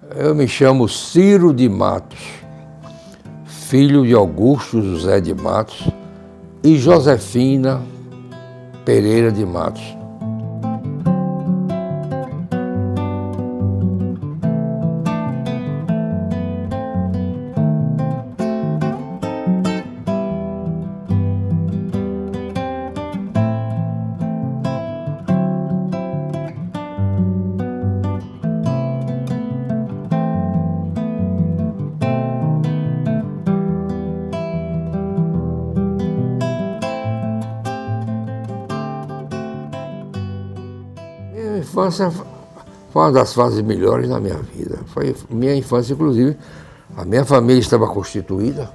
Eu me chamo Ciro de Matos, filho de Augusto José de Matos e Josefina Pereira de Matos. Minha infância foi uma das fases melhores da minha vida. Foi minha infância, inclusive, a minha família estava constituída,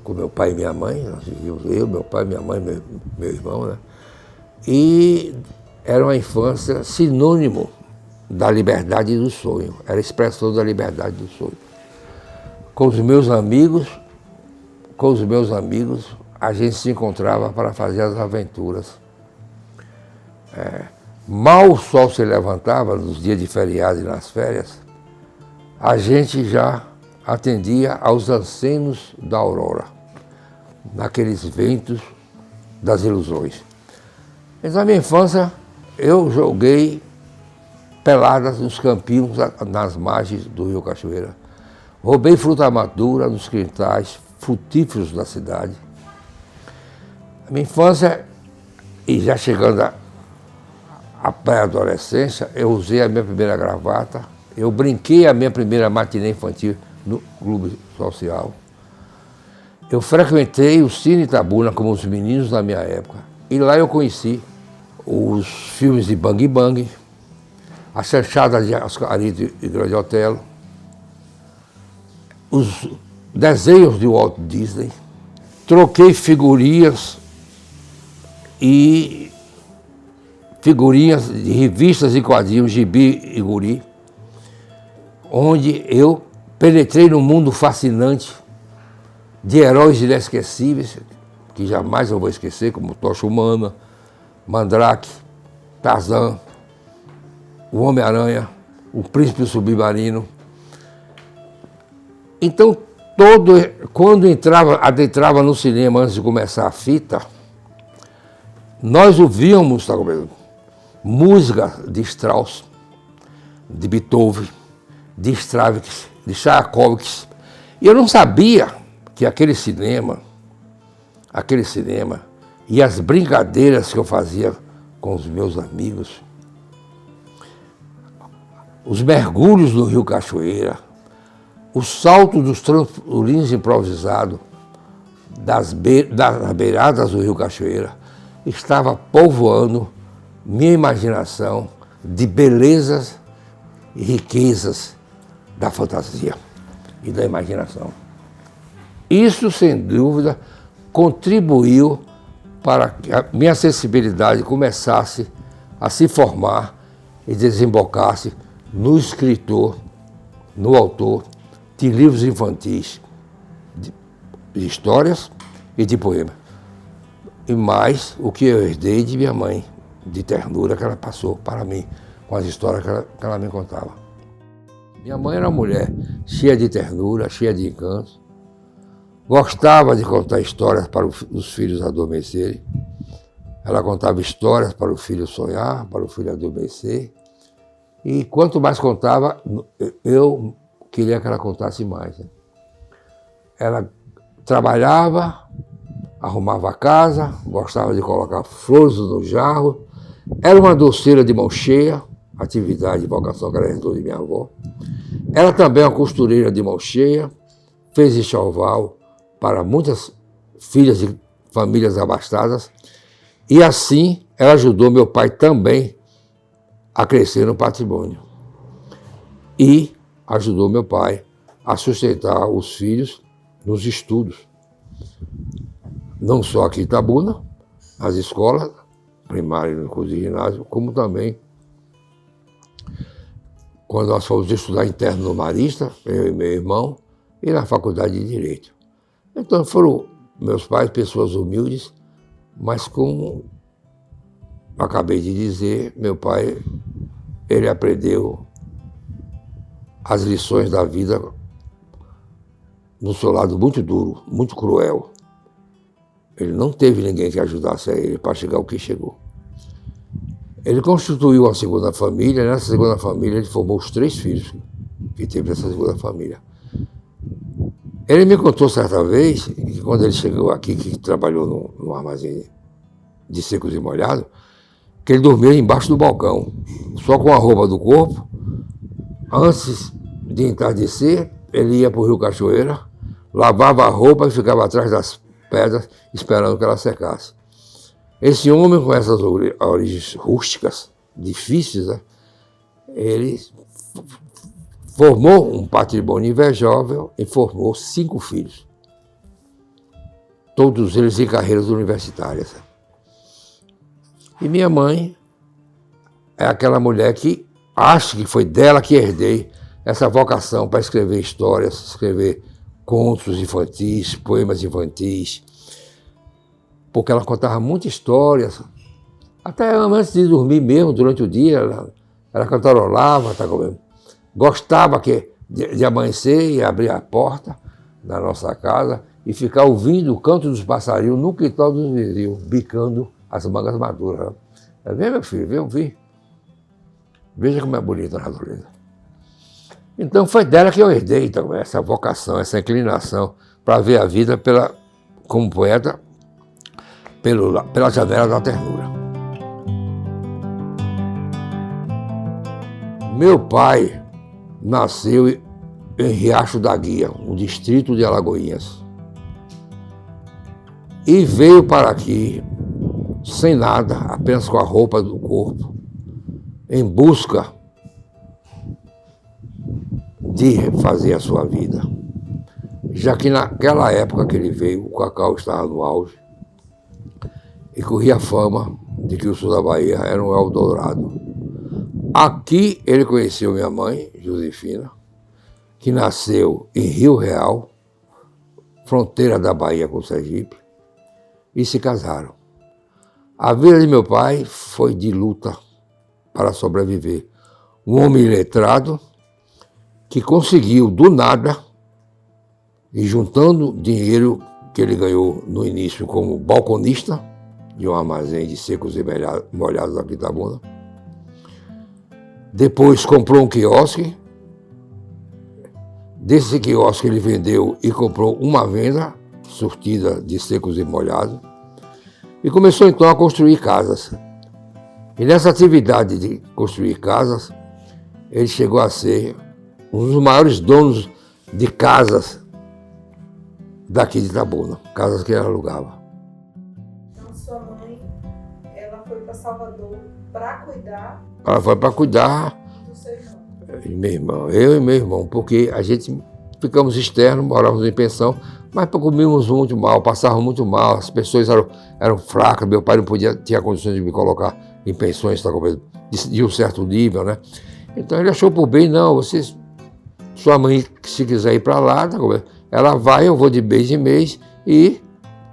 com meu pai e minha mãe, nós vivíamos eu, meu pai, minha mãe, meu irmão, né? E era uma infância sinônimo da liberdade do sonho, era a expressão da liberdade do sonho. Com os meus amigos, a gente se encontrava para fazer as aventuras. Mal o sol se levantava nos dias de feriado e nas férias, a gente já atendia aos acenos da aurora, naqueles ventos das ilusões. Mas na minha infância eu joguei peladas nos campinhos, nas margens do Rio Cachoeira. Roubei fruta madura nos quintais frutíferos da cidade. A minha infância, e já chegando à pré-adolescência, eu usei a minha primeira gravata, eu brinquei a minha primeira matinê infantil no clube social. Eu frequentei o Cine Itabuna como os meninos da minha época. E lá eu conheci os filmes de Bang Bang, a chanchada de Oscarito e Grande Otelo, os desenhos de Walt Disney, troquei figurinhas de revistas e quadrinhos, Gibi e Guri, onde eu penetrei num mundo fascinante de heróis inesquecíveis, que jamais eu vou esquecer, como Tocha Humana, Mandrake, Tarzan, o Homem-Aranha, o Príncipe Submarino. Então, quando adentrava no cinema antes de começar a fita, nós ouvíamos, tá comendo, música de Strauss, de Beethoven, de Stravinsky, de Tchaikovsky. E eu não sabia que aquele cinema e as brincadeiras que eu fazia com os meus amigos, os mergulhos no Rio Cachoeira, o salto dos trampolins improvisados das beiradas do Rio Cachoeira, estava povoando minha imaginação de belezas e riquezas da fantasia e da imaginação. Isso, sem dúvida, contribuiu para que a minha sensibilidade começasse a se formar e desembocasse no escritor, no autor de livros infantis, de histórias e de poemas. E mais o que eu herdei de minha mãe, de ternura que ela passou para mim, com as histórias que ela me contava. Minha mãe era uma mulher cheia de ternura, cheia de encanto, gostava de contar histórias para os filhos adormecerem. Ela contava histórias para o filho sonhar, para o filho adormecer. E quanto mais contava, eu queria que ela contasse mais, né? Ela trabalhava, arrumava a casa, gostava de colocar flores no jarro, era uma doceira de mão cheia, atividade e vocação que ela herdou de minha avó. Ela também é uma costureira de mão cheia, fez enxoval para muitas filhas de famílias abastadas, e assim ela ajudou meu pai também a crescer no patrimônio. E ajudou meu pai a sustentar os filhos nos estudos. Não só aqui em Itabuna, as escolas, primária e curso de ginásio, como também quando nós fomos estudar interno no Marista, eu e meu irmão, e na faculdade de Direito. Então foram meus pais pessoas humildes, mas como acabei de dizer, meu pai, ele aprendeu as lições da vida no seu lado muito duro, muito cruel. Ele não teve ninguém que ajudasse a ele para chegar ao que chegou. Ele constituiu uma segunda família, e nessa segunda família ele formou os 3 filhos que teve nessa segunda família. Ele me contou certa vez, que quando ele chegou aqui, que trabalhou no armazém de secos e molhados, que ele dormia embaixo do balcão, só com a roupa do corpo. Antes de entardecer, ele ia para o Rio Cachoeira, lavava a roupa e ficava atrás das pedras esperando que ela secasse. Esse homem, com essas origens rústicas, difíceis, né, ele formou um patrimônio invejável e formou 5 filhos. Todos eles em carreiras universitárias. E minha mãe é aquela mulher que acho que foi dela que herdei essa vocação para escrever histórias, escrever contos infantis, poemas infantis, porque ela contava muitas histórias. Até antes de dormir mesmo, durante o dia, ela cantarolava, tá comendo. Gostava de amanhecer e abrir a porta da nossa casa e ficar ouvindo o canto dos passarinhos no quintal dos vizinhos, bicando as mangas maduras. Vem, meu filho, vem ouvir. Veja como é bonita a natureza. Então foi dela que eu herdei então, essa vocação, essa inclinação para ver a vida como poeta pela janela da ternura. Meu pai nasceu em Riacho da Guia, um distrito de Alagoinhas. E veio para aqui sem nada, apenas com a roupa do corpo, em busca de fazer a sua vida. Já que naquela época que ele veio, o cacau estava no auge e corria a fama de que o sul da Bahia era um Eldorado. Aqui ele conheceu minha mãe, Josefina, que nasceu em Rio Real, fronteira da Bahia com Sergipe, e se casaram. A vida de meu pai foi de luta para sobreviver. Um homem letrado que conseguiu, do nada, e juntando dinheiro que ele ganhou no início como balconista de um armazém de secos e molhados aqui em Itabuna. Depois comprou um quiosque. Desse quiosque ele vendeu e comprou uma venda surtida de secos e molhados. E começou então a construir casas. E nessa atividade de construir casas, ele chegou a ser um dos maiores donos de casas daqui de Itabuna, casas que ele alugava. Então, sua mãe, ela foi para Salvador para cuidar? Ela foi para cuidar Do seu irmão? Meu irmão, eu e meu irmão, porque a gente ficamos externos, morávamos em pensão, mas comíamos muito mal, passávamos muito mal, as pessoas eram fracas, meu pai não tinha condições de me colocar em pensões de um certo nível, né? Então ele achou por bem, não, sua mãe, se quiser ir para lá, ela vai, eu vou de mês em mês e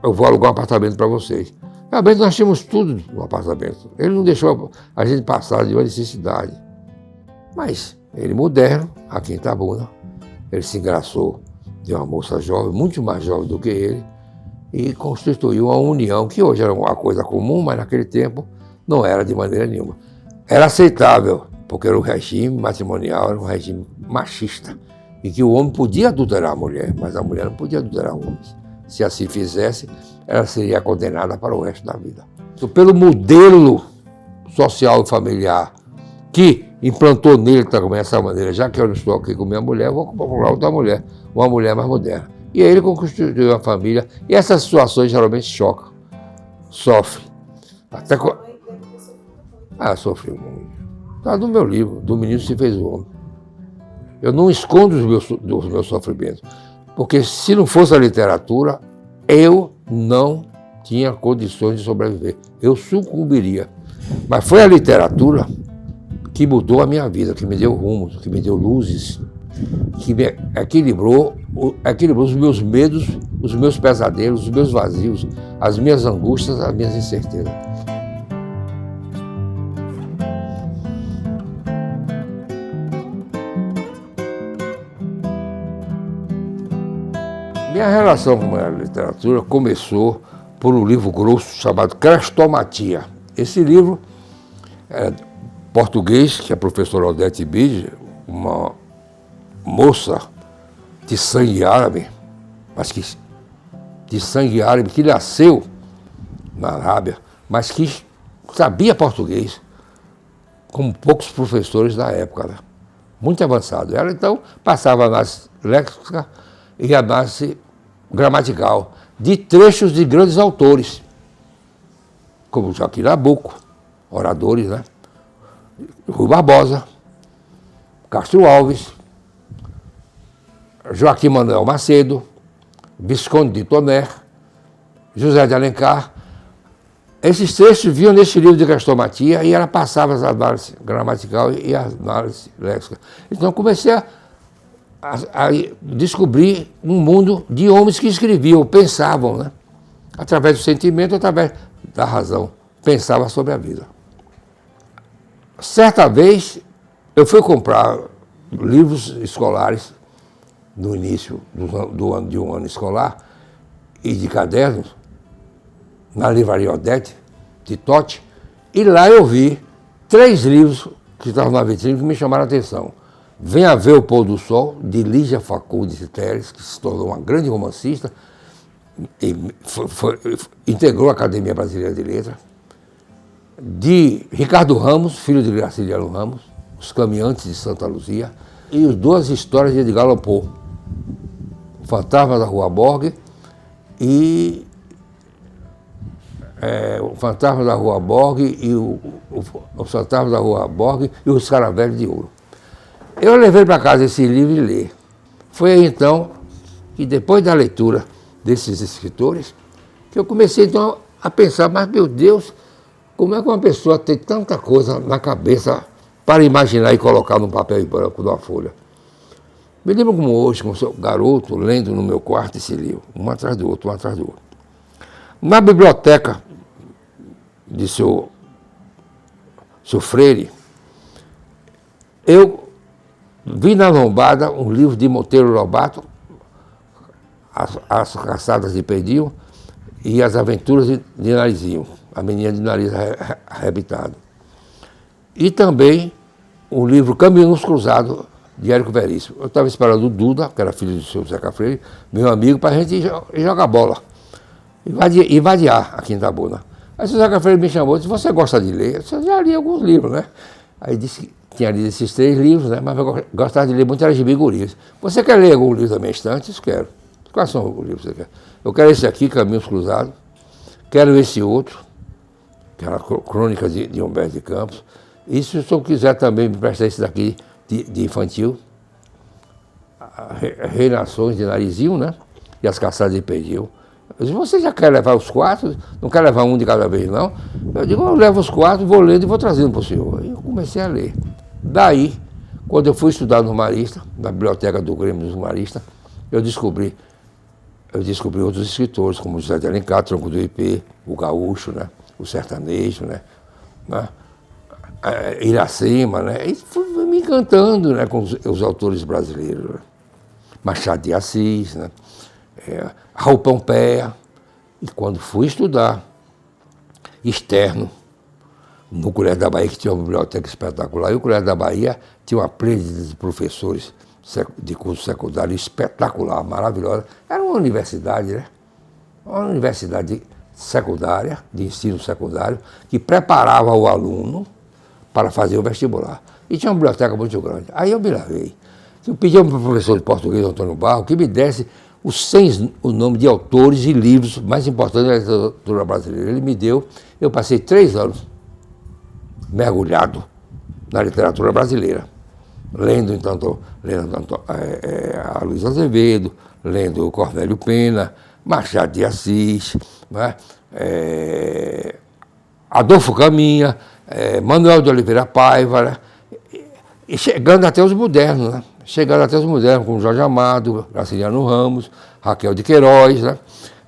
eu vou alugar um apartamento para vocês. Realmente nós tínhamos tudo no apartamento. Ele não deixou a gente passar de uma necessidade. Mas ele moderno, aqui em Itabuna, ele se engraçou de uma moça jovem, muito mais jovem do que ele, e constituiu uma união que hoje era uma coisa comum, mas naquele tempo não era de maneira nenhuma. Era aceitável, porque era um regime matrimonial, era um regime machista, em que o homem podia adulterar a mulher, mas a mulher não podia adulterar o homem. Se assim fizesse, ela seria condenada para o resto da vida. Então, pelo modelo social e familiar que implantou nele também dessa maneira, já que eu não estou aqui com minha mulher, eu vou procurar outra mulher, uma mulher mais moderna. E aí ele constituiu uma família, e essas situações geralmente chocam, sofre. Até Sua mãe deve ter sofrido muito. Sofreu muito. Está no meu livro, Do Menino Se Fez o Homem. Eu não escondo os meus sofrimentos, porque se não fosse a literatura, eu não tinha condições de sobreviver. Eu sucumbiria. Mas foi a literatura que mudou a minha vida, que me deu rumos, que me deu luzes, que me equilibrou os meus medos, os meus pesadelos, os meus vazios, as minhas angústias, as minhas incertezas. Minha relação com a literatura começou por um livro grosso chamado Crestomatia. Esse livro é português, que a professora Odete Bide, uma moça de sangue árabe, mas que de sangue árabe, que nasceu na Arábia, mas que sabia português, como poucos professores da época, né? Muito avançado. Ela, então, passava a análise léxica e a análise gramatical de trechos de grandes autores, como Joaquim Nabuco, oradores, né? Rui Barbosa, Castro Alves, Joaquim Manuel Macedo, Visconde de Tonnerre, José de Alencar. Esses trechos vinham nesse livro de Crestomatia e ela passava as análises gramatical e a análise léxica. Então comecei a descobrir um mundo de homens que escreviam, pensavam, né? Através do sentimento, através da razão, pensava sobre a vida. Certa vez, eu fui comprar livros escolares no início de um ano escolar e de cadernos, na livraria Odete, de Totti, e lá eu vi 3 livros que estavam na vitrine que me chamaram a atenção. Venha Ver o Pôr do Sol, de Lígia Fagundes Teles, que se tornou uma grande romancista, e integrou a Academia Brasileira de Letras, de Ricardo Ramos, filho de Graciliano Ramos, Os Caminhantes de Santa Luzia, e as 2 histórias de Edgar Allan Poe, O Fantasma da Rua Borgue e O Fantasma da Rua Borgue e o Fantasma da Rua Borgue e Os Caravelhos de Ouro. Eu levei para casa esse livro e li. Foi aí então que, depois da leitura desses escritores, que eu comecei então a pensar, mas meu Deus, como é que uma pessoa tem tanta coisa na cabeça para imaginar e colocar num papel em branco, numa folha? Me lembro como hoje, como sou garoto, lendo no meu quarto esse livro, um atrás do outro, um atrás do outro. Na biblioteca de seu Freire, eu vi na lombada um livro de Monteiro Lobato, As Caçadas de Pedinho e As Aventuras de Narizinho, a menina de nariz arrebitado. E também o livro Caminhos Cruzados, de Érico Veríssimo. Eu estava esperando o Duda, que era filho do seu Zeca Freire, meu amigo, para a gente ir jogar bola, e vadiar aqui em Itabuna. Aí o seu Zeca Freire me chamou e disse: você gosta de ler? Eu já li alguns livros, né? Aí disse que tinha lido esses 3 livros, né? Mas eu gostava de ler muito, era Gibi Gurias. Você quer ler algum livro da minha estante? Eu quero. Quais são os livros que você quer? Eu quero esse aqui, Caminhos Cruzados. Quero esse outro, que era Crônicas de Humberto de Campos. E se o senhor quiser também me prestar esse daqui de infantil, Reinações de Narizinho, né? E As Caçadas de Pedinho. Eu disse: você já quer levar os 4? Não quer levar um de cada vez, não? Eu digo: eu levo os 4, vou lendo e vou trazendo para o senhor. E eu comecei a ler. Daí, quando eu fui estudar no Marista, na biblioteca do Grêmio dos Maristas, eu descobri outros escritores, como José de Alencar, Tronco do Ipê, o Gaúcho, né? O Sertanejo, né? Iracema, né? E fui me encantando, né, com os autores brasileiros, né? Machado de Assis, né? Raul Pompeia. E quando fui estudar externo, no Colégio da Bahia, que tinha uma biblioteca espetacular, e o Colégio da Bahia tinha uma plênide de professores de curso secundário espetacular, maravilhosa. Era uma universidade, né? Uma universidade secundária, de ensino secundário, que preparava o aluno para fazer o vestibular. E tinha uma biblioteca muito grande. Aí eu me lavei. Eu pedi ao meu professor de português, Antônio Barro, que me desse o nome de autores e livros mais importantes da literatura brasileira. Ele me deu. Eu passei 3 anos mergulhado na literatura brasileira, lendo a Luiz Azevedo, lendo o Cornélio Pena, Machado de Assis, né? Adolfo Caminha, Manuel de Oliveira Paiva, né? E chegando até os modernos, né? Como Jorge Amado, Graciliano Ramos, Raquel de Queiroz, né?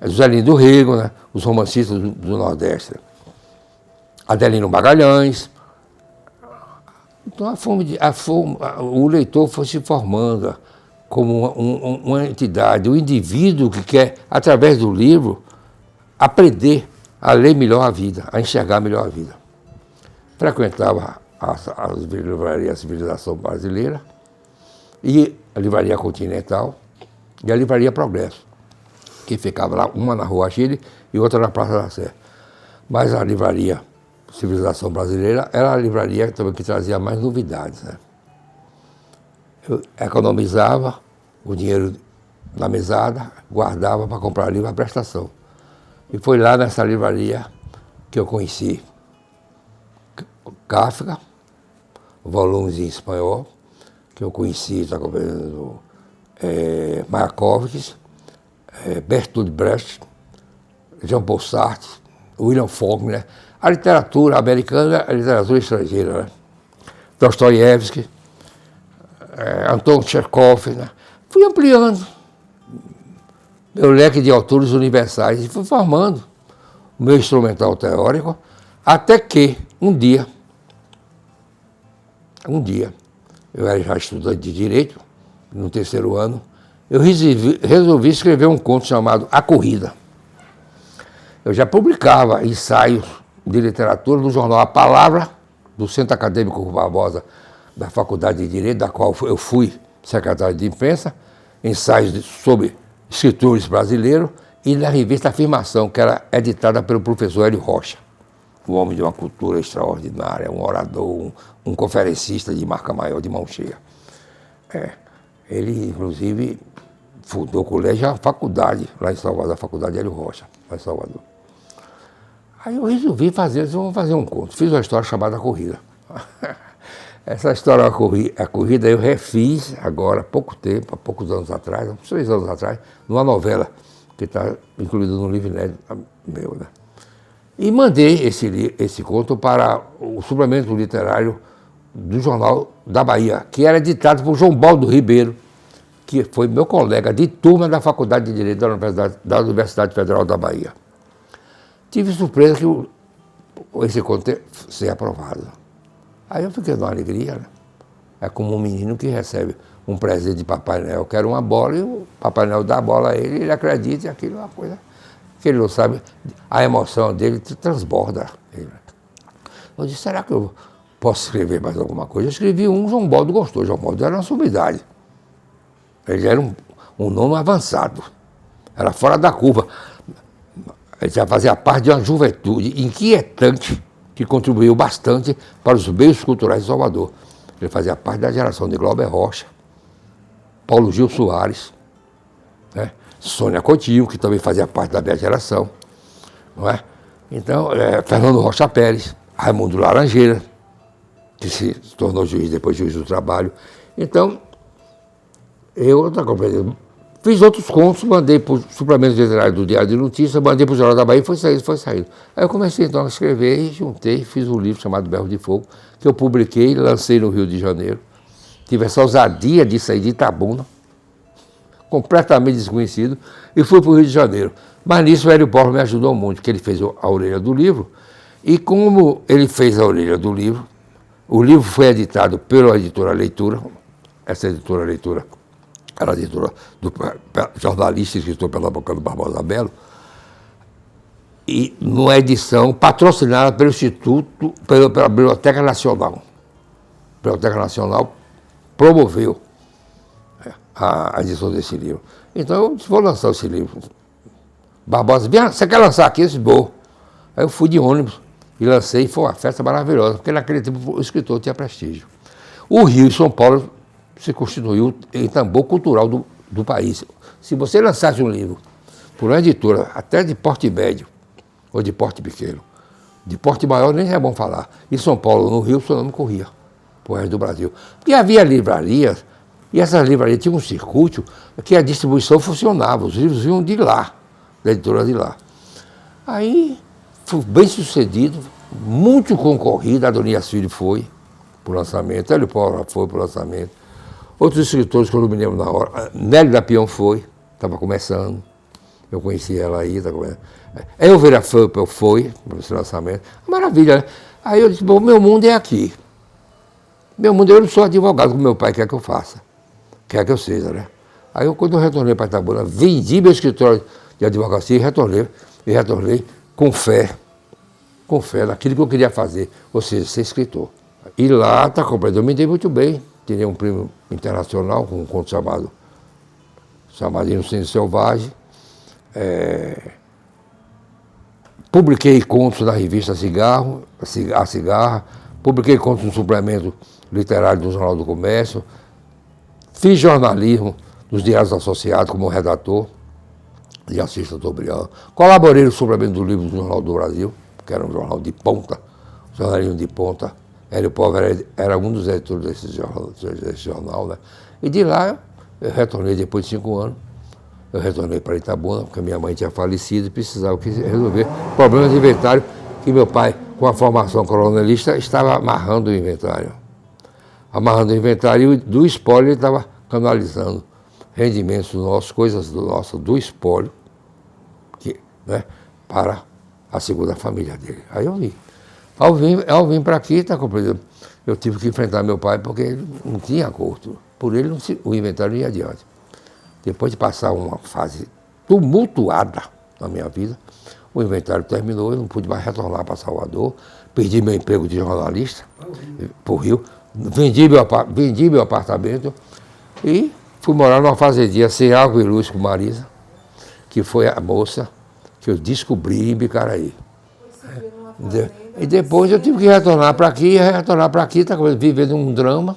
Juscelino do Rego, né? Os romancistas do Nordeste. Adelino Magalhães. Então o leitor foi se formando como uma entidade, um indivíduo que quer, através do livro, aprender a ler melhor a vida, a enxergar melhor a vida. Frequentava as livrarias Civilização Brasileira e a Livraria Continental e a Livraria Progresso, que ficava lá, uma na Rua Chile e outra na Praça da Sé. Mas a Livraria Civilização Brasileira era a livraria também que trazia mais novidades, né? Eu economizava o dinheiro na mesada, guardava para comprar livro à prestação. E foi lá nessa livraria que eu conheci Kafka, volumes em espanhol, que eu conheci, está compreendendo, Mayakovsky, Bertolt Brecht, Jean-Paul Sartre, William Faulkner, a literatura americana, a literatura estrangeira, né? Dostoiévski, Anton Chekhov, né? Fui ampliando meu leque de autores universais e fui formando o meu instrumental teórico, até que um dia, eu era já estudante de Direito, no terceiro ano, eu resolvi escrever um conto chamado A Corrida. Eu já publicava ensaios de literatura no jornal A Palavra, do Centro Acadêmico Rui Barbosa, da Faculdade de Direito, da qual eu fui secretário de imprensa, ensaios sobre escritores brasileiros, e na revista Afirmação, que era editada pelo professor Hélio Rocha, um homem de uma cultura extraordinária, um orador, um conferencista de marca maior, de mão cheia. Ele, inclusive, fundou o colégio, a faculdade, lá em Salvador, a Faculdade Hélio Rocha, lá em Salvador. Aí eu resolvi vamos fazer um conto. Fiz uma história chamada A Corrida. Essa história, a corrida, eu refiz agora, há pouco tempo, há poucos anos atrás, uns 3 anos atrás, numa novela que está incluída no livro inédito meu, né? E mandei esse conto para o suplemento literário do Jornal da Bahia, que era editado por João Baldo Ribeiro, que foi meu colega de turma da Faculdade de Direito da Universidade Federal da Bahia. Tive surpresa que esse conto ser aprovado. Aí eu fiquei numa alegria, né? É como um menino que recebe um presente de Papai Noel, quer uma bola, e o Papai Noel dá a bola a ele, ele acredita, e aquilo é uma coisa que ele não sabe, a emoção dele transborda ele. Eu disse, será que eu posso escrever mais alguma coisa? Eu escrevi João Baldo gostou, João Baldo era uma sumidade. Ele era um nome avançado, era fora da curva. Ele já fazia parte de uma juventude inquietante que contribuiu bastante para os meios culturais de Salvador. Ele fazia parte da geração de Glauber Rocha, Paulo Gil Soares, né? Sônia Coutinho, que também fazia parte da minha geração, não é? Então, Fernando Rocha Pérez, Raimundo Laranjeira, que se tornou juiz, depois juiz do trabalho. Então, fiz outros contos, mandei para o suplemento literário do Diário de Notícias, mandei para o Jornal da Bahia e foi saindo. Aí eu comecei então a escrever e juntei, fiz um livro chamado Berro de Fogo, que eu publiquei, lancei no Rio de Janeiro. Tive essa ousadia de sair de Itabuna, completamente desconhecido, e fui para o Rio de Janeiro. Mas nisso o Hélio Borges me ajudou muito, porque ele fez a orelha do livro, e como ele fez a orelha do livro, o livro foi editado pela editora Leitura, essa editora Leitura era editora do jornalista e escritor Pernambucano Barbosa Belo, e numa edição patrocinada pelo Instituto, pela Biblioteca Nacional. A Biblioteca Nacional promoveu a edição desse livro. Então eu disse, vou lançar esse livro. Barbosa, você quer lançar aqui? Eu disse, vou. Aí eu fui de ônibus e lancei, e foi uma festa maravilhosa, porque naquele tempo o escritor tinha prestígio. O Rio e São Paulo se constituiu em tambor cultural do país. Se você lançasse um livro por uma editora, até de porte médio, ou de porte pequeno, de porte maior nem é bom falar. Em São Paulo, no Rio, o seu nome corria para o resto do Brasil. Porque havia livrarias, e essas livrarias tinham um circuito que a distribuição funcionava, os livros vinham de lá, da editora de lá. Aí, foi bem sucedido, muito concorrido, a Adonias Filho foi para o lançamento, Hélio Paulo foi para o lançamento, outros escritores que eu não me lembro na hora, Nélio da Pião foi, estava começando, eu conheci ela aí, estava começando. Elvira Fampel foi para esse lançamento, maravilha, né? Aí eu disse, bom, meu mundo é aqui. Eu não sou advogado, como meu pai quer que eu faça, quer que eu seja, né? Aí quando eu retornei para Itabuna, vendi meu escritório de advocacia e retornei com fé naquilo que eu queria fazer, ou seja, ser escritor. E lá, tá completo, eu me dei muito bem. Tirei um prêmio internacional com um conto chamado Inocêncio Selvagem. Publiquei contos na revista Cigarro, A Cigarra, publiquei contos no suplemento literário do Jornal do Comércio, fiz jornalismo nos Diários Associados como redator de Assis Chateaubriand, colaborei no suplemento do livro do Jornal do Brasil, que era um jornal de ponta, jornalismo de ponta. Hélio Pobre era um dos editores desse jornal, né? E de lá eu retornei depois de 5 anos. Eu retornei para Itabuna, porque minha mãe tinha falecido e precisava resolver problemas de inventário que meu pai, com a formação coronelista, estava amarrando o inventário. Amarrando o inventário do espólio, ele estava canalizando rendimentos nossos, coisas do espólio, né, para a segunda família dele. Aí eu vim. Ao vir para aqui, tá compreendendo? Eu tive que enfrentar meu pai porque ele não tinha acordo. Por ele, o inventário ia adiante. Depois de passar uma fase tumultuada na minha vida, o inventário terminou, eu não pude mais retornar para Salvador, perdi meu emprego de jornalista para o Rio, vendi meu apartamento e fui morar numa fazendinha sem água e luz com Marisa, que foi a moça que eu descobri em Bicaraí. E depois eu tive que retornar para aqui, tá vivendo um drama,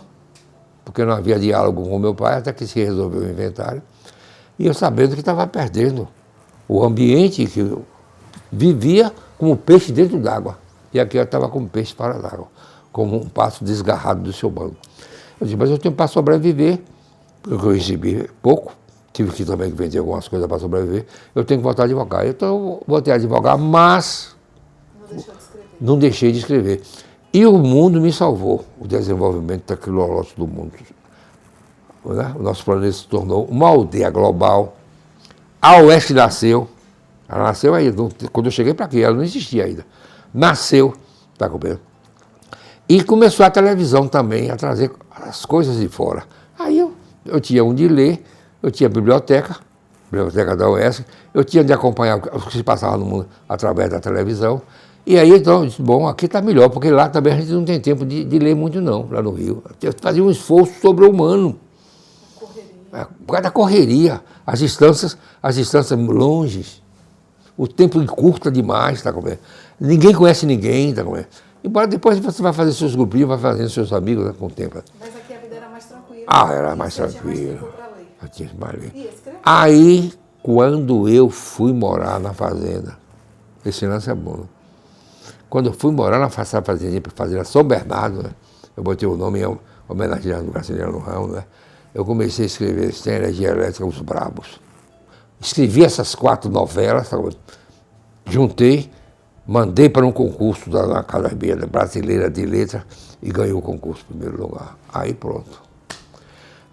porque não havia diálogo com meu pai, até que se resolveu o inventário. E eu sabendo que estava perdendo o ambiente que eu vivia como peixe dentro d'água. E aqui eu estava como peixe fora d'água, como um passo desgarrado do seu banco. Eu disse, mas eu tenho para sobreviver, porque eu recebi pouco, tive que também vender algumas coisas para sobreviver, eu tenho que voltar a advogar. Então eu voltei a advogar, mas não deixei de escrever. E o mundo me salvou, o desenvolvimento tecnológico do mundo. O nosso planeta se tornou uma aldeia global. A Oeste nasceu. Ela nasceu aí, quando eu cheguei para aqui, ela não existia ainda. Nasceu, tá compreendendo? E começou a televisão também a trazer as coisas de fora. Aí eu tinha onde ler, eu tinha biblioteca da Oeste, eu tinha de acompanhar o que se passava no mundo através da televisão. E aí, então, eu disse, bom, aqui está melhor, porque lá também a gente não tem tempo de ler muito não, lá no Rio. Eu fazia um esforço sobre-humano. Por causa da correria, as distâncias longes, o tempo encurta demais, tá comendo? Ninguém conhece ninguém, tá comendo? Embora depois você vai fazer seus grupinhos, vai fazendo seus amigos, né, com o tempo. Mas aqui a vida era mais tranquila. Ah, era mais tranquila. Tinha mais ler. Aí, quando eu fui morar na fazenda, esse lance é bom, né? Quando eu fui morar na fazenda São Bernardo, né, eu botei o nome em homenagem ao Graciliano Ramos, né? Eu comecei a escrever Sem Energia Elétrica, Os Brabos. Escrevi essas 4 novelas, juntei, mandei para um concurso da Academia Brasileira de Letras e ganhei o concurso em primeiro lugar. Aí pronto.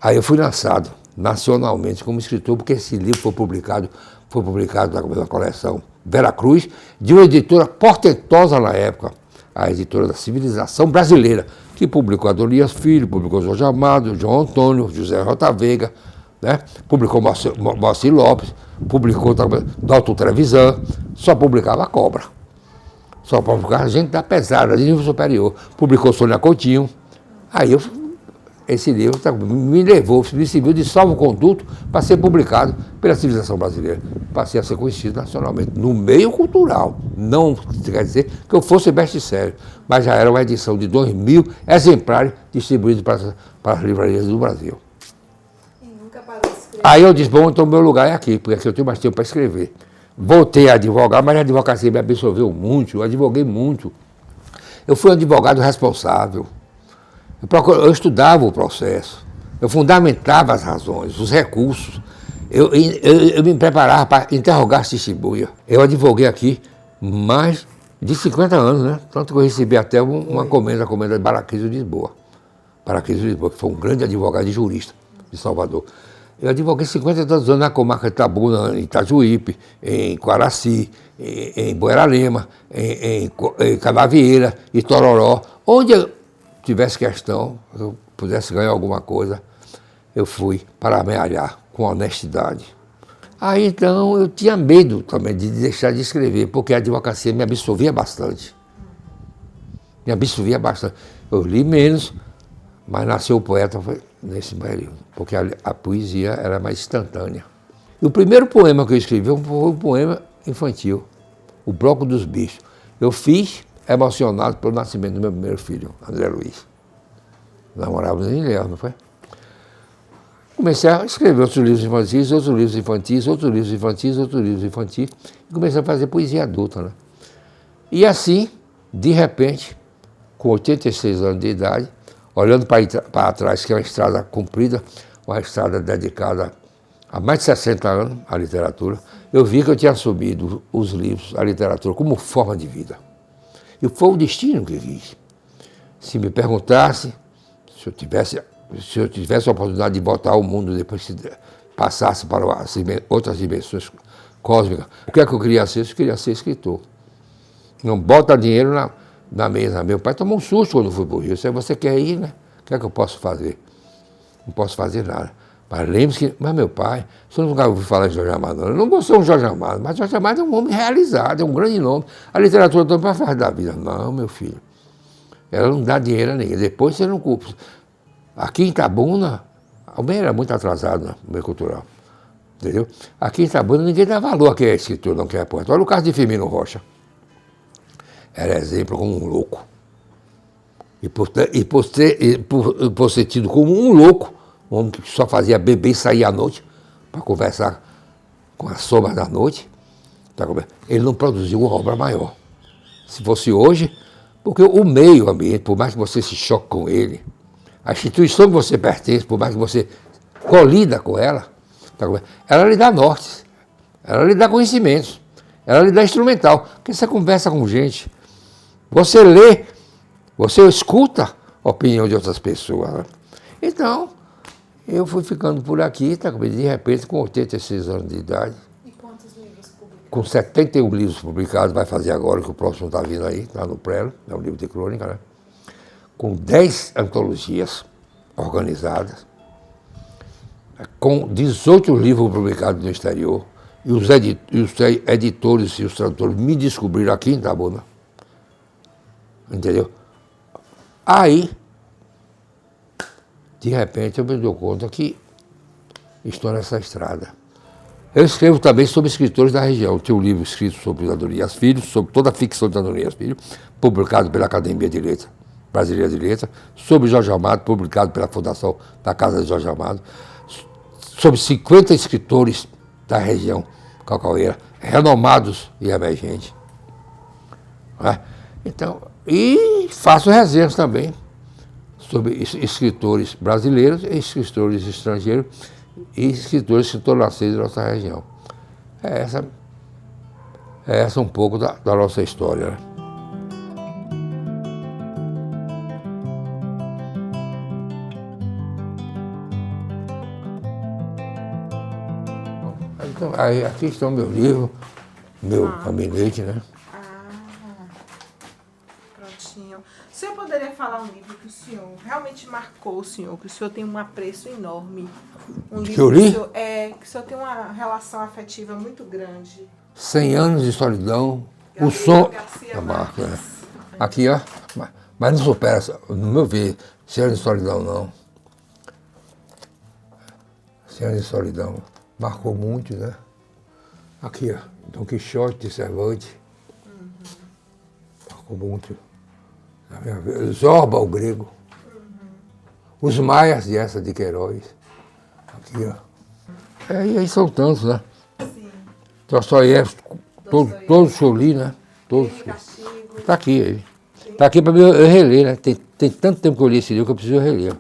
Aí eu fui lançado nacionalmente como escritor, porque esse livro foi publicado na coleção Vera Cruz, de uma editora portentosa na época, a editora da Civilização Brasileira, que publicou Adonias Filho, publicou Jorge Amado, João Antônio, José Rota Veiga, né? Publicou Moacir Lopes, publicou também Dalton Trevisan, só publicava Cobra. Só publicava gente da pesada, de nível superior. Publicou Sônia Coutinho. Aí esse livro me levou, me serviu de salvo-conduto para ser publicado pela Civilização Brasileira. Passei a ser conhecido nacionalmente, no meio cultural. Não quer dizer que eu fosse best-seller, mas já era uma edição de 2.000 exemplares distribuídos para as livrarias do Brasil. E nunca parou de escrever. Aí eu disse, bom, então meu lugar é aqui, porque aqui eu tenho mais tempo para escrever. Voltei a advogar, mas a advocacia me absorveu muito, eu advoguei muito. Eu fui um advogado responsável. Eu estudava o processo, eu fundamentava as razões, os recursos, eu me preparava para interrogar as testemunhas. Eu advoguei aqui mais de 50 anos, né? Tanto que eu recebi até uma comenda de Baraquiso de Lisboa. Baraquiso de Lisboa, que foi um grande advogado e jurista de Salvador. Eu advoguei 50 anos na comarca de Itabuna, em Itajuípe, em Quaraci, em Bueralema, em Canavieira, em Tororó, onde eu tivesse questão, eu pudesse ganhar alguma coisa, eu fui para amealhar com honestidade. Aí então eu tinha medo também de deixar de escrever, porque a advocacia me absolvia bastante. Me absolvia bastante. Eu li menos, mas nasceu o poeta foi nesse período, porque a poesia era mais instantânea. E o primeiro poema que eu escrevi foi um poema infantil, O Bloco dos Bichos. Eu fiz emocionado pelo nascimento do meu primeiro filho, André Luiz. Namorava em Léo, não foi? Comecei a escrever outros livros infantis, outros livros infantis, outros livros infantis, outros livros infantis, e comecei a fazer poesia adulta, né? E assim, de repente, com 86 anos de idade, olhando para trás, que é uma estrada comprida, uma estrada dedicada há mais de 60 anos à literatura, eu vi que eu tinha assumido os livros, a literatura, como forma de vida. E foi o destino que quis. Se me perguntasse, se eu tivesse a oportunidade de voltar ao mundo depois que passasse para outras dimensões cósmicas, o que é que eu queria ser? Eu queria ser escritor. Não bota dinheiro na mesa. Meu pai tomou um susto quando fui para o Rio. Você quer ir, né? O que é que eu posso fazer? Não posso fazer nada. Mas lembre-se que, meu pai, você nunca ouviu falar de Jorge Amado, não. Eu não vou ser um Jorge Amado, mas Jorge Amado é um homem realizado, é um grande nome. A literatura também para fazer da vida. Não, meu filho. Ela não dá dinheiro a ninguém. Depois você não culpa. Aqui em Itabuna, o meio era muito atrasado no meio cultural. Entendeu? Aqui em Itabuna ninguém dá valor a quem é escritor, não quem é poeta. Olha o caso de Firmino Rocha. Era exemplo como um louco. E por ser tido como um louco, um homem que só fazia beber e sair à noite para conversar com as sombras da noite, ele não produziu uma obra maior. Se fosse hoje, porque o meio ambiente, por mais que você se choque com ele, a instituição que você pertence, por mais que você colida com ela, ela lhe dá nortes, ela lhe dá conhecimentos, ela lhe dá instrumental. Porque você conversa com gente, você lê, você escuta a opinião de outras pessoas. Né? Então, eu fui ficando por aqui, de repente, com 86 anos de idade. E quantos livros publicados? Com 71 livros publicados, vai fazer agora, que o próximo está vindo aí, está no Prelo, é um livro de crônica, né? Com 10 antologias organizadas, com 18 livros publicados no exterior, e os editores e os tradutores me descobriram aqui em Itabuna. Entendeu? Aí, de repente, eu me dou conta que estou nessa estrada. Eu escrevo também sobre escritores da região. Tenho um livro escrito sobre Adonias Filho, sobre toda a ficção de Adonias Filho, publicado pela Academia de Letras, Brasileira de Letras, sobre Jorge Amado, publicado pela Fundação da Casa de Jorge Amado, sobre 50 escritores da região cacaueira, renomados e emergentes. Né? Então, e faço resenhas também sobre escritores brasileiros, escritores estrangeiros e escritores que estão nascidos da nossa região. É essa um pouco da nossa história. Né? Então, aí, aqui está o meu livro, meu gabinete, né? Prontinho. O senhor poderia falar um livro que o senhor realmente marcou o senhor, que o senhor tem um apreço enorme? Um livro que eu li? Que o senhor tem uma relação afetiva muito grande. 100 anos de solidão, Gabriel o som Garcia da marca. Marques. Aqui, ó, mas não supera, no meu ver, 100 anos de solidão não. 100 anos de solidão, marcou muito, né? Aqui, ó, Dom Quixote de Cervantes, marcou muito. Zorba, o grego. Os Maias de essa de Queiroz. Aqui, ó. E aí são tantos, né? Sim. Dostoiévski, todos que eu li, né? Todos. Crime e Castigo. Está aqui ele. Está aqui para mim eu reler, né? Tem tanto tempo que eu li esse livro que eu preciso reler.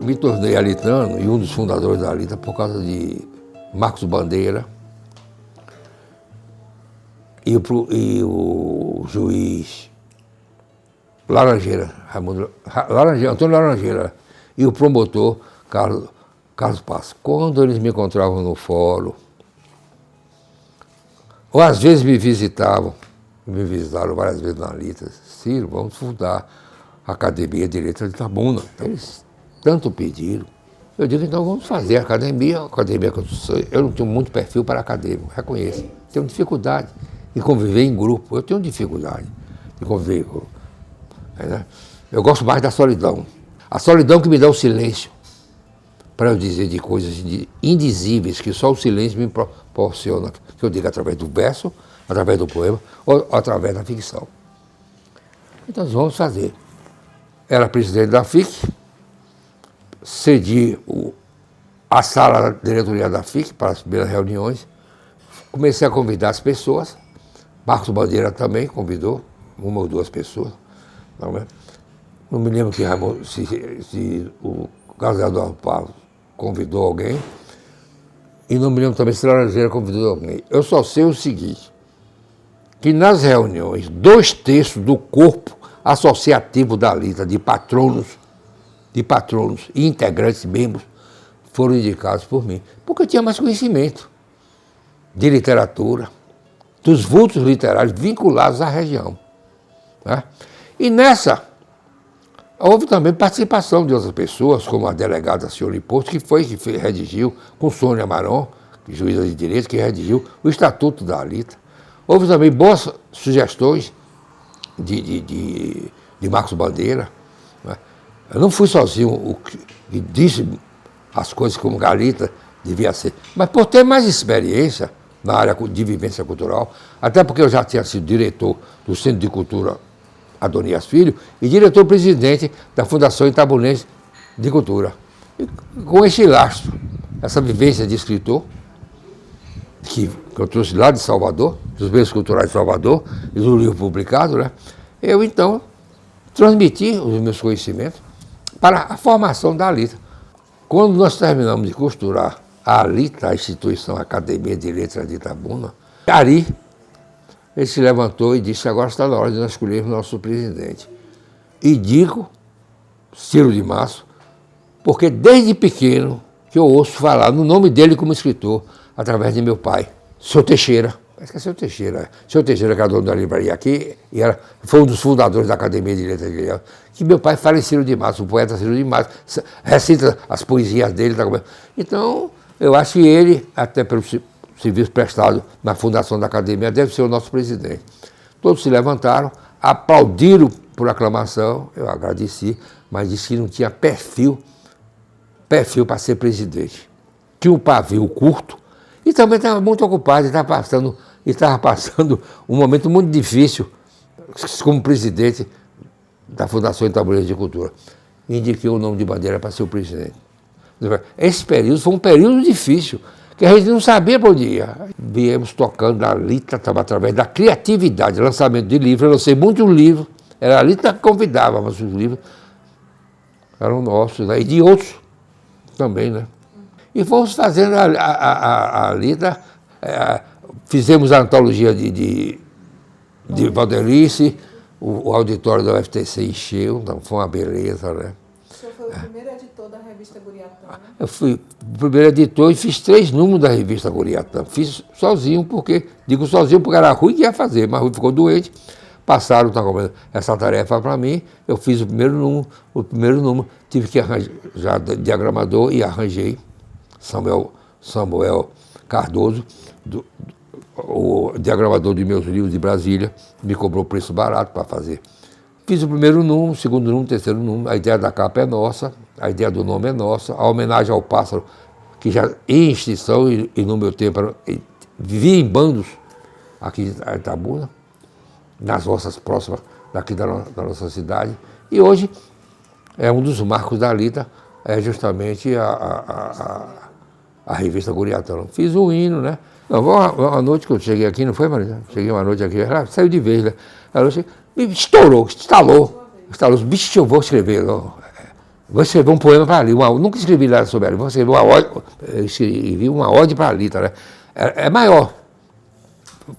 Me tornei alitano e um dos fundadores da Alita por causa de Marcos Bandeira e o juiz Laranjeira, Antônio Laranjeira, e o promotor Carlos Passos. Quando eles me encontravam no fórum, ou às vezes me visitaram várias vezes na Alita, Ciro, vamos fundar a Academia de Letras de Itabuna. Eles tanto pediram. Eu digo, então vamos fazer a academia que eu sou. Eu não tenho muito perfil para acadêmico, reconheço. Tenho dificuldade de conviver em grupo. Eu tenho dificuldade de conviver em grupo. Né? Eu gosto mais da solidão. A solidão que me dá o silêncio para eu dizer de coisas indizíveis que só o silêncio me proporciona. Que eu digo através do verso, através do poema ou através da ficção. Então nós vamos fazer. Era presidente da FIC, cedi a sala da diretoria da FIC para as primeiras reuniões, comecei a convidar as pessoas, Marcos Bandeira também convidou, uma ou duas pessoas. Não me lembro se o Carlos Eduardo Pavos convidou alguém, e não me lembro também se Laranjeira convidou alguém. Eu só sei o seguinte, que nas reuniões, 2/3 do corpo associativo da Alita, de patronos e integrantes, membros, foram indicados por mim, porque eu tinha mais conhecimento de literatura, dos vultos literários vinculados à região. Né? E nessa, houve também participação de outras pessoas, como a delegada Cioli Porto, que redigiu, com Sônia Maron, juíza de direito, que redigiu o Estatuto da Alita. Houve também boas sugestões de Marcos Bandeira. Né? Eu não fui sozinho e disse as coisas como Galita devia ser, mas por ter mais experiência na área de vivência cultural, até porque eu já tinha sido diretor do Centro de Cultura Adonias Filho e diretor-presidente da Fundação Itabunense de Cultura. E com esse lastro, essa vivência de escritor, que eu trouxe lá de Salvador, dos bens culturais de Salvador, e do livro publicado, né? Eu então transmiti os meus conhecimentos para a formação da Alita. Quando nós terminamos de costurar a Alita, a instituição Academia de Letras de Itabuna, Ari, ele se levantou e disse, agora está na hora de nós escolhermos nosso presidente. E digo, Ciro de Masso, porque desde pequeno que eu ouço falar no nome dele como escritor, através de meu pai, Seu Teixeira. Acho que é Seu Teixeira. Seu Teixeira, que era dono da livraria aqui, foi um dos fundadores da Academia de Letras de Ilhéus, que meu pai fala em Ciro de Masso, o poeta Ciro de Masso, recita as poesias dele. Então, eu acho que ele, até pelo serviço prestado na fundação da Academia, deve ser o nosso presidente. Todos se levantaram, aplaudiram por aclamação, eu agradeci, mas disse que não tinha perfil para ser presidente. Tinha um pavio curto e também estava muito ocupado, estava passando um momento muito difícil como presidente da Fundação Itabunense de Cultura. Indiquei o nome de Bandeira para ser o presidente. Esse período foi um período difícil, que a gente não sabia para onde ia. Viemos tocando na Alita, através da criatividade, lançamento de livros. Eu lancei muitos livros, era a Alita que convidava, mas os livros eram nossos, né? E de outros também, né? E fomos fazendo a Alita, fizemos a antologia de Valdelice, o auditório da UFTC encheu, então foi uma beleza, né? O senhor foi o primeiro editor da revista Guriatã, né? Eu fui o primeiro editor e fiz 3 números da revista Guriatã. Fiz sozinho, digo sozinho porque era Rui que ia fazer, mas Rui ficou doente, passaram essa tarefa para mim, eu fiz o primeiro número, tive que arranjar diagramador e arranjei Samuel Cardoso, o diagramador de meus livros de Brasília, me cobrou preço barato para fazer. Fiz o primeiro número, segundo número, terceiro número, a ideia da capa é nossa, a ideia do nome é nossa, a homenagem ao pássaro, que já em extinção e no meu tempo vivia em bandos aqui em Itabuna, nas roças próximas daqui da nossa cidade, e hoje é um dos marcos da Alita, é justamente a revista Guriatã. Fiz o hino, né? Não, uma noite que eu cheguei aqui, não foi, Marisa? Cheguei uma noite aqui, ela saiu de vez, né? Ela me estalou. Bicho, eu vou escrever. Vou escrever um poema para ali. Nunca escrevi nada sobre ela. Vou escrever uma ode para a Alita, né? É maior.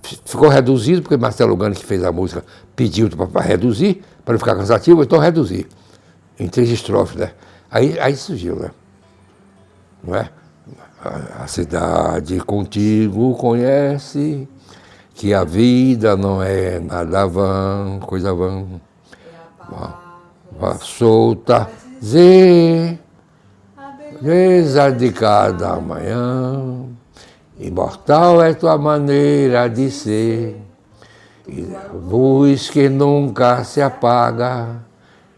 ficou reduzido, porque Marcelo Gani, que fez a música, pediu para reduzir, para não ficar cansativo, então reduzir. Em 3 estrofes, né? Aí surgiu, né? Não é? A cidade contigo conhece que a vida não é nada vã, coisa vã. Solta, beleza de cada manhã, imortal é tua maneira de ser, luz que nunca se apaga,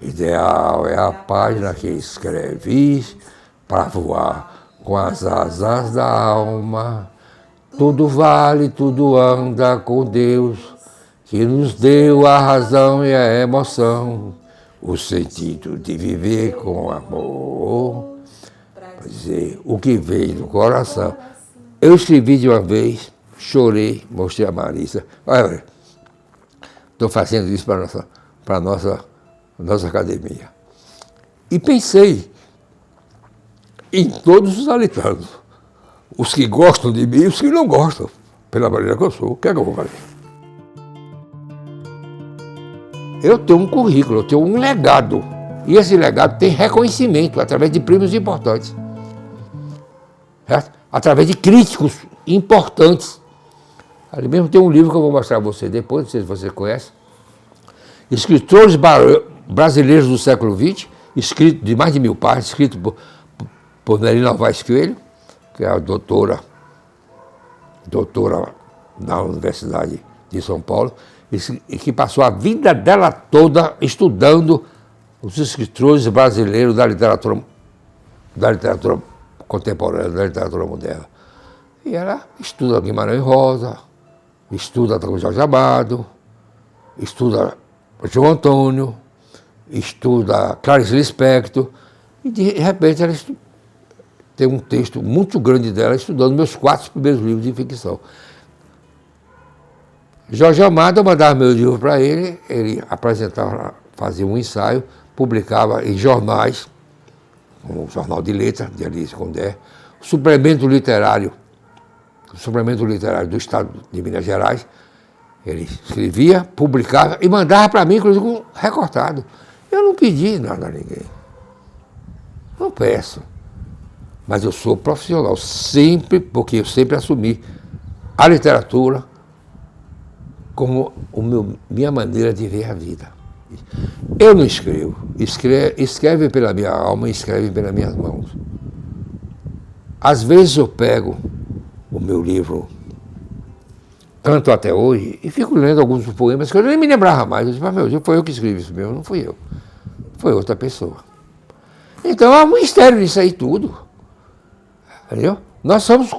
ideal é a página que escreves para voar com as asas da alma. Tudo vale, tudo anda com Deus, que nos deu a razão e a emoção, o sentido de viver com amor, para dizer o que veio do coração. Eu escrevi de uma vez, chorei, mostrei a Marisa. Olha, estou fazendo isso para a nossa academia. E pensei em todos os alitanos, os que gostam de mim e os que não gostam, pela maneira que eu sou. O que é que eu vou fazer? Eu tenho um currículo, eu tenho um legado. E esse legado tem reconhecimento através de prêmios importantes. Certo? Através de críticos importantes. Ali mesmo tem um livro que eu vou mostrar a você depois, não sei se você conhece. Escritores brasileiros do século XX, escrito de mais de 1000 páginas, escrito por Nelly Novaes Coelho, que é a doutora da Universidade de São Paulo, e que passou a vida dela toda estudando os escritores brasileiros da literatura contemporânea, da literatura moderna. E ela estuda Guimarães Rosa, estuda Jorge Amado, estuda João Antônio, estuda Clarice Lispector, e de repente ela tem um texto muito grande dela estudando meus 4 primeiros livros de ficção. Jorge Amado, eu mandava meu livro para ele, ele apresentava, fazia um ensaio, publicava em jornais, como o Jornal de Letras, de Alice Condé, o suplemento literário do Estado de Minas Gerais. Ele escrevia, publicava e mandava para mim, inclusive, recortado. Eu não pedi nada a ninguém. Não peço. Mas eu sou profissional, porque eu sempre assumi a literatura como minha maneira de ver a vida. Eu não escrevo, escreve pela minha alma e escreve pelas minhas mãos. Às vezes eu pego o meu livro, Canto Até Hoje, e fico lendo alguns poemas que eu nem me lembrava mais. Eu disse, mas meu Deus, foi eu que escrevi isso mesmo, não fui eu. Foi outra pessoa. Então há um mistério nisso aí tudo. Entendeu? Nós somos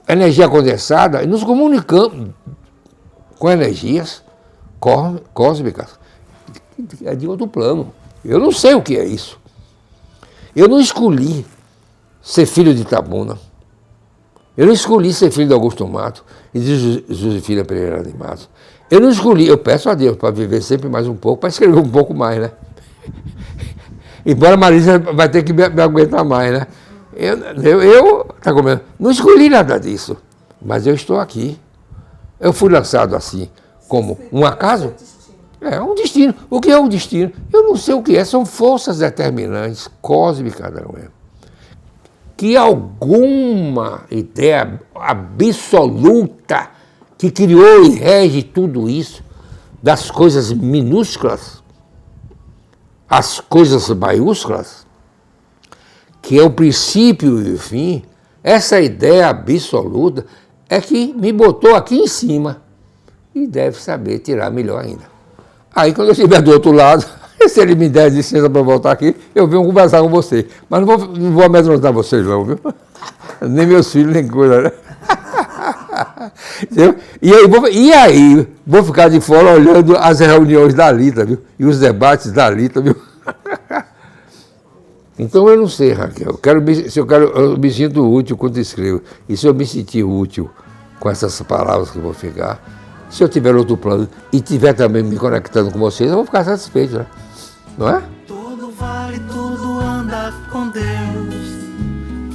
energia condensada e nos comunicamos com energias cósmicas de outro plano. Eu não sei o que é isso. Eu não escolhi ser filho de Itabuna. Eu não escolhi ser filho de Augusto Mato e de Josefina Pereira de Matos. Eu não escolhi, eu peço a Deus para viver sempre mais um pouco, para escrever um pouco mais, né? Embora a Marisa vai ter que me aguentar mais, né? Tá comendo? Não escolhi nada disso, mas eu estou aqui. Eu fui lançado assim, como um acaso? É um destino. O que é um destino? Eu não sei o que é, são forças determinantes, cósmicas, não é? Que alguma ideia absoluta que criou e rege tudo isso, das coisas minúsculas às coisas maiúsculas, que é o princípio e o fim, essa ideia absoluta é que me botou aqui em cima e deve saber tirar melhor ainda. Aí quando eu estiver do outro lado, se ele me der licença para voltar aqui, eu venho conversar com você. Mas não vou amedrontar vocês não, viu? Nem meus filhos, nem coisa, né? E aí, vou ficar de fora olhando as reuniões da Lita, viu? E os debates da Lita, viu? Então eu não sei, Raquel, eu me sinto útil quando escrevo. E se eu me sentir útil com essas palavras que eu vou ficar, se eu tiver outro plano e estiver também me conectando com vocês, eu vou ficar satisfeito, né? Não é? Tudo vale, tudo anda com Deus,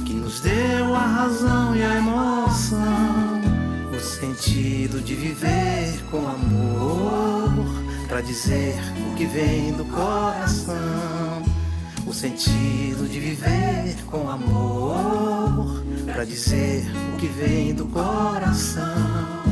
que nos deu a razão e a emoção, o sentido de de viver com amor, pra dizer o que vem do coração. O sentido de viver com amor, pra dizer o que vem do coração.